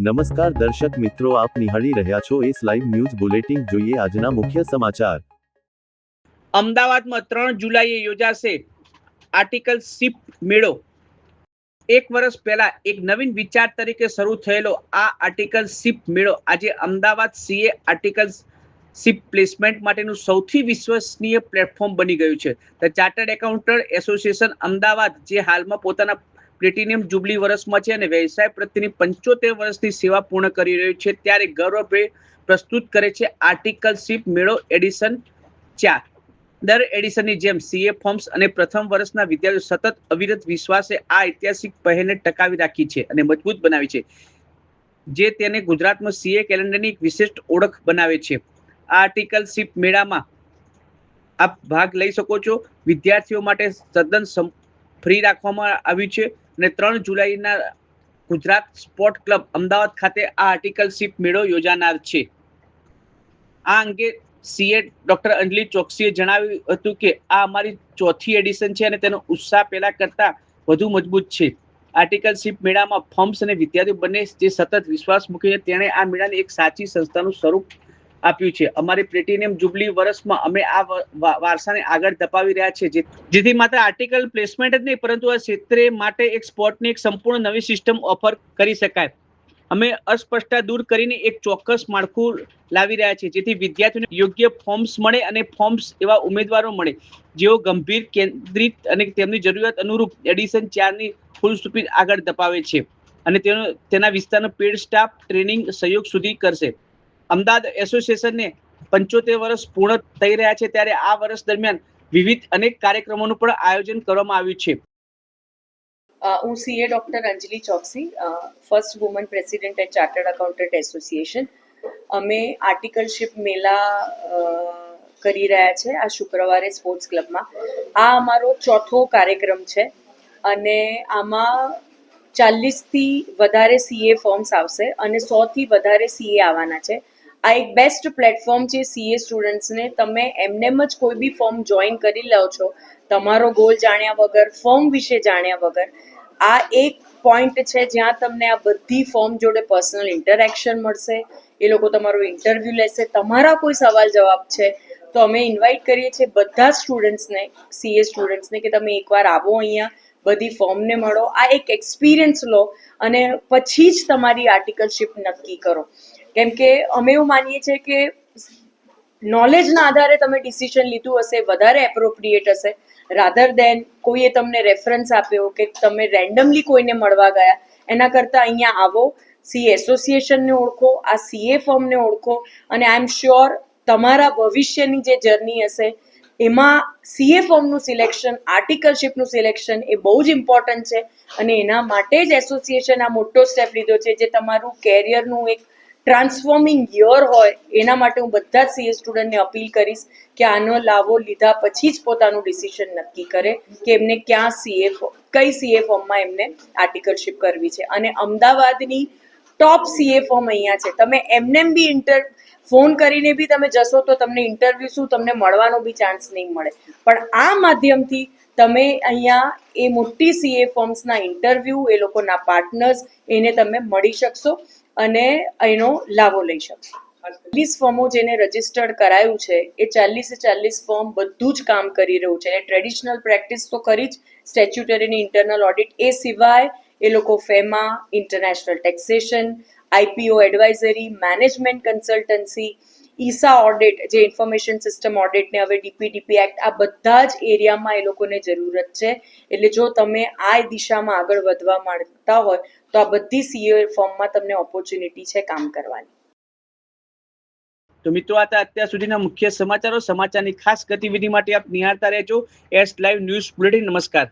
નમસ્કાર દર્શક મિત્રો, આપ નિહાળી રહ્યા છો એસ લાઈવ ન્યૂઝ બુલેટિન. જોઈએ આજના મુખ્ય સમાચાર. અમદાવાદમાં 3 જુલાઈએ યોજાશે આર્ટિકલશિપ મેળો. એક વર્ષ પહેલા એક નવીન વિચાર તરીકે શરૂ થયેલો આ આર્ટિકલશિપ મેળો આજે અમદાવાદ સીએ આર્ટિકલશિપ પ્લેસમેન્ટ માટેનું સૌથી વિશ્વસનીય પ્લેટફોર્મ બની ગયું છે. The chartered accountant association Ahmedabad, જે હાલમાં પોતાના પ્લેટિનિયમ જુબલી વર્ષમાં છે અને વ્યવસાય પ્રત્યેની 75 વર્ષની સેવા પૂર્ણ કરી રહ્યું છે, ત્યારે ગૌરવભેર પ્રસ્તુત કરે છે આર્ટિકલશિપ મેળો એડિશન 4. દર એડિશનની જેમ સીએ ફોર્મ્સ અને પ્રથમ વર્ષના વિદ્યાર્થીઓ સતત અવિરત વિશ્વાસે આ ઐતિહાસિક પહેલને ટકાવી રાખી છે અને મજબૂત બનાવી છે, જે તેને ગુજરાતમાં સીએ કેલેન્ડરની એક વિશિષ્ટ ઓળખ બનાવે છે. આ આર્ટિકલશિપ મેળામાં આપ ભાગ લઈ શકો છો. વિદ્યાર્થીઓ માટે તદ્દન ફ્રી રાખવામાં આવ્યું છે અને 3 જુલાઈના ગુજરાત સ્પોર્ટ ક્લબ અમદાવાદ ખાતે આ આર્ટિકલશિપ મેળો યોજાનાર છે. આ અંગે સીએ ડોક્ટર અંજલિ ચોકસીએ જણાવ્યું હતું કે આ અમારી 4થી એડિશન છે અને તેનો ઉત્સાહ પહેલા કરતા વધુ મજબૂત છે. આર્ટિકલશિપ મેળામાં ફર્મ્સ અને વિદ્યાર્થીઓ બંને જે સતત વિશ્વાસ મૂકીને તેણે આ મેળાને એક સાચી સંસ્થાનું સ્વરૂપ આપ્યું છે. અમારી પ્લેટિનિયમ જુબલી વર્ષમાં અમે આ વારસાને આગળ ધપાવી રહ્યા છીએ, જેથી માત્ર આર્ટિકલ પ્લેસમેન્ટ જ નહીં પરંતુ આ ક્ષેત્રે માટે એક સ્પોર્ટની એક સંપૂર્ણ નવી સિસ્ટમ ઓફર કરી શકાય. અમે અસ્પષ્ટતા દૂર કરીને એક ચોક્કસ માળખું લાવી રહ્યા છીએ, જેથી વિદ્યાર્થીઓને યોગ્ય ફોર્મ્સ મળે અને ફોર્મ્સ એવા ઉમેદવારો મળે જેઓ ગંભીર, કેન્દ્રિત અને તેમની જરૂરિયાત અનુરૂપ એડિશન 4ની ફૂલ સ્પીડ આગળ ધપાવે છે અને તેના વિસ્તારનો પેડ સ્ટાફ ટ્રેનિંગ સહયોગ સુધી કરશે. અમદાવાદ એસોસિએશનને 75 વર્ષ પૂર્ણ થઈ રહ્યા છે, ત્યારે આ વર્ષ દરમિયાન વિવિધ અનેક કાર્યક્રમોનું પણ આયોજન કરવામાં આવ્યું છે. હું CA doctor Anjali Choksi, first woman president at chartered accountant association. અમે આર્ટિકલશિપ મેળા કરી રહ્યા છે આ શુક્રવારે સ્પોર્ટ્સ ક્લબમાં. આ અમારો 4થો કાર્યક્રમ છે અને આમાં 40થી વધારે સીએ ફોર્મ્સ આવશે અને 100થી વધારે સીએ આવવાના છે. આ એક બેસ્ટ પ્લેટફોર્મ છે સીએ સ્ટુડન્ટ્સને. તમે એમનેમ જ કોઈ બી ફોર્મ જોઈન કરી લો છો તમારો ગોલ જાણ્યા વગર, ફોર્મ વિશે જાણ્યા વગર. આ એક પોઈન્ટ છે જ્યાં તમને આ બધી ફોર્મ જોડે પર્સનલ ઇન્ટરેક્શન મળશે. એ લોકો તમારો ઇન્ટરવ્યૂ લેશે. તમારા કોઈ સવાલ જવાબ છે તો અમે ઇન્વાઇટ કરીએ છીએ બધા સ્ટુડન્ટ્સને, સીએ સ્ટુડન્ટ્સને, કે તમે એકવાર આવો અહીંયા, બધી ફોર્મને મળો, આ એક એક્સપિરિયન્સ લો અને પછી જ તમારી આર્ટિકલશિપ નક્કી કરો. કેમ કે અમે એવું માનીએ છીએ કે નોલેજના આધારે તમે ડિસિઝન લીધું હશે વધારે એપ્રોપ્રિએટ હશે, રાધર દેન કોઈએ તમને રેફરન્સ આપ્યો કે તમે રેન્ડમલી કોઈને મળવા ગયા. એના કરતાં અહીંયા આવો, સીએ એસોસિએશનને ઓળખો, આ સીએ ફોર્મને ઓળખો અને આઈ એમ શ્યોર તમારા ભવિષ્યની જે જર્ની હશે એમાં સીએ ફોર્મનું સિલેક્શન, આર્ટિકલશિપનું સિલેક્શન એ બહુ જ ઇમ્પોર્ટન્ટ છે અને એના માટે જ એસોસિએશન આ મોટો સ્ટેપ લીધો છે, જે તમારું કેરિયરનું એક ટ્રાન્સફોર્મિંગ યર હોય. એના માટે હું બધા જ સીએ સ્ટુડન્ટને અપીલ કરીશ કે આનો લાવો લીધા પછી જ પોતાનું ડિસિઝન નક્કી કરે કે એમને કઈ સીએ ફોર્મમાં એમને આર્ટિકલશિપ કરવી છે. અને અમદાવાદની ટોપ સીએ ફોર્મ અહીંયા છે. તમે એમનેમ બી ફોન કરીને બી તમે જશો તો તમને ઇન્ટરવ્યૂ શું, તમને મળવાનો બી ચાન્સ નહીં મળે. પણ આ માધ્યમથી તમે અહીંયા એ મોટી સીએ ફોર્મ્સના ઇન્ટરવ્યૂ, એ લોકોના પાર્ટનર્સ, એને તમે મળી શકશો અને એનો લાભો લઈ શકશો. 40 ફોર્મો જેને રજિસ્ટર્ડ કરાયું છે એ 40 ફોર્મ બધું જ કામ કરી રહ્યું છે. ટ્રેડિશનલ પ્રેક્ટિસ તો કરી જ, સ્ટેચ્યુટરીની ઇન્ટરનલ ઓડિટ, એ સિવાય એ લોકો FEMA, international taxation, IPO advisory, management consultancy, ISA audit, જે ઇન્ફોર્મેશન સિસ્ટમ ઓડિટને હવે ડીપીડીપી એક્ટ, આ બધા જ એરિયામાં એ લોકોને જરૂરત છે. એટલે જો તમે આ દિશામાં આગળ વધવા માંગતા હોય તો આ બધી સીએ ફોર્મમાં તમને ઓપોર્ચ્યુનિટી છે કામ કરવાની. તો મિત્રો, આ અત્યાર સુધીના મુખ્ય સમાચારો. સમાચારની ખાસ ગતિવિધિ માટે આપ નિહાળતા રહેજો એસ લાઈવ ન્યૂઝ બુલેટિન. નમસ્કાર.